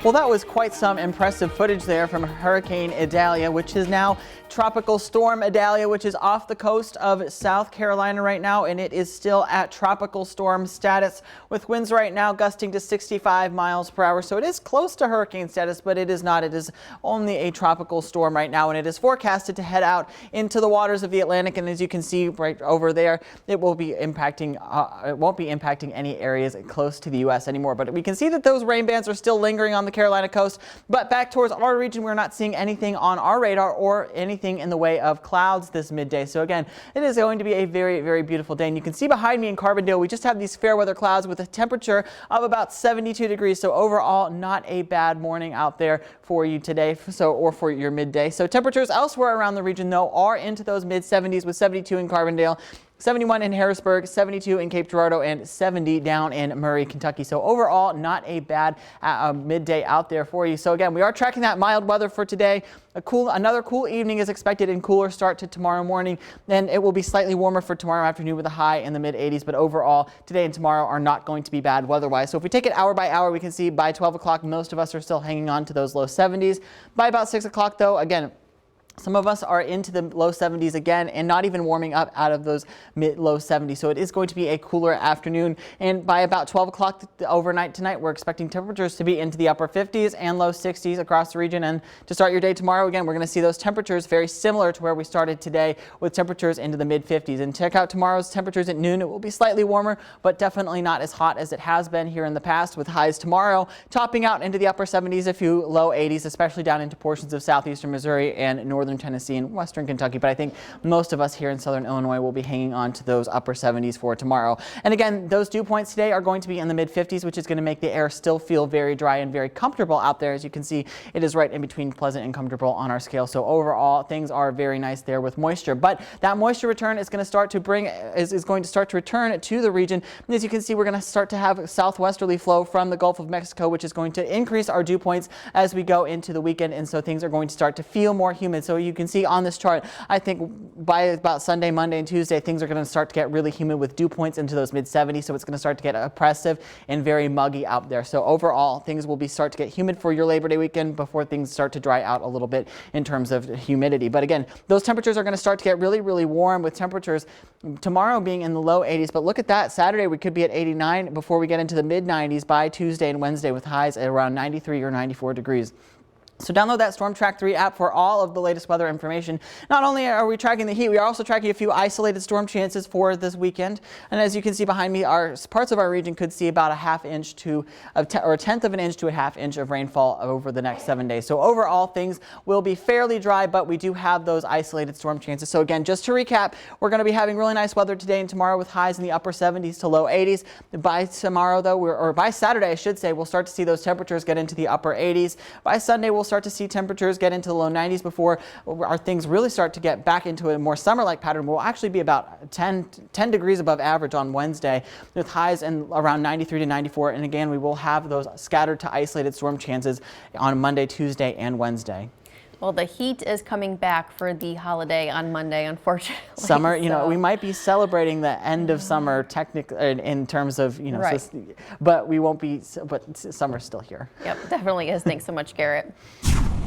Well, that was quite some impressive footage there from Hurricane Idalia, which is now Tropical Storm Idalia, which is off the coast of South Carolina right now, and it is still at tropical storm status with winds right now gusting to 65 miles per hour. So it is close to hurricane status, but it is not. It is only a tropical storm right now, and it is forecasted to head out into the waters of the Atlantic. And as you can see right over there, it will be impacting. It won't be impacting any areas close to the U.S. anymore. But we can see that those rain bands are still lingering on the Carolina coast. But back towards our region, we're not seeing anything on our radar or anything in the way of clouds this midday. So again, it is going to be a very, very beautiful day. And you can see behind me in Carbondale, we just have these fair weather clouds with a temperature of about 72 degrees. So overall, not a bad morning out there for you today, or for your midday. So temperatures elsewhere around the region, though, are into those mid 70s with 72 in Carbondale, 71 in Harrisburg, 72 in Cape Girardeau, and 70 down in Murray, Kentucky. So overall, not a bad midday out there for you. So again, we are tracking that mild weather for today. Another cool evening is expected and cooler start to tomorrow morning. Then it will be slightly warmer for tomorrow afternoon with a high in the mid 80s. But overall, today and tomorrow are not going to be bad weather-wise. So if we take it hour by hour, we can see by 12 o'clock, most of us are still hanging on to those low 70s. By about 6 o'clock, though, again, some of us are into the low 70s again and not even warming up out of those low 70s. So it is going to be a cooler afternoon. And by about 12 o'clock overnight tonight, we're expecting temperatures to be into the upper 50s and low 60s across the region. And to start your day tomorrow, again, we're going to see those temperatures very similar to where we started today with temperatures into the mid 50s. And check out tomorrow's temperatures at noon. It will be slightly warmer, but definitely not as hot as it has been here in the past, with highs tomorrow topping out into the upper 70s, a few low 80s, especially down into portions of southeastern Missouri and northern Tennessee and western Kentucky. But I think most of us here in southern Illinois will be hanging on to those upper 70s for tomorrow. And again, those dew points today are going to be in the mid 50s, which is going to make the air still feel very dry and very comfortable out there. As you can see, it is right in between pleasant and comfortable on our scale. So overall, things are very nice there with moisture. But that moisture return is going to start to return to the region. And as you can see, we're going to start to have southwesterly flow from the Gulf of Mexico, which is going to increase our dew points as we go into the weekend. And so things are going to start to feel more humid. So you can see on this chart, I think by about Sunday, Monday, and Tuesday, things are going to start to get really humid with dew points into those mid 70s. So it's going to start to get oppressive and very muggy out there. So overall, things will start to get humid for your Labor Day weekend before things start to dry out a little bit in terms of humidity. But again, those temperatures are going to start to get really, really warm, with temperatures tomorrow being in the low 80s. But look at that. Saturday, we could be at 89 before we get into the mid 90s by Tuesday and Wednesday, with highs at around 93 or 94 degrees. So download that Storm Track 3 app for all of the latest weather information. Not only are we tracking the heat, we are also tracking a few isolated storm chances for this weekend. And as you can see behind me, parts of our region could see about a tenth of an inch to a half inch of rainfall over the next 7 days. So overall, things will be fairly dry, but we do have those isolated storm chances. So again, just to recap, we're going to be having really nice weather today and tomorrow, with highs in the upper 70s to low 80s. By tomorrow, though, or by Saturday, I should say, we'll start to see those temperatures get into the upper 80s. By Sunday, we'll start to see temperatures get into the low 90s before our things really start to get back into a more summer-like pattern. We'll actually be about 10 degrees above average on Wednesday, with highs in around 93 to 94. And again, we will have those scattered to isolated storm chances on Monday, Tuesday, and Wednesday. Well, the heat is coming back for the holiday on Monday, unfortunately. Summer, we might be celebrating the end of summer technically in terms of, right. But we won't be, but summer's still here. Yep, definitely is. Thanks so much, Garrett.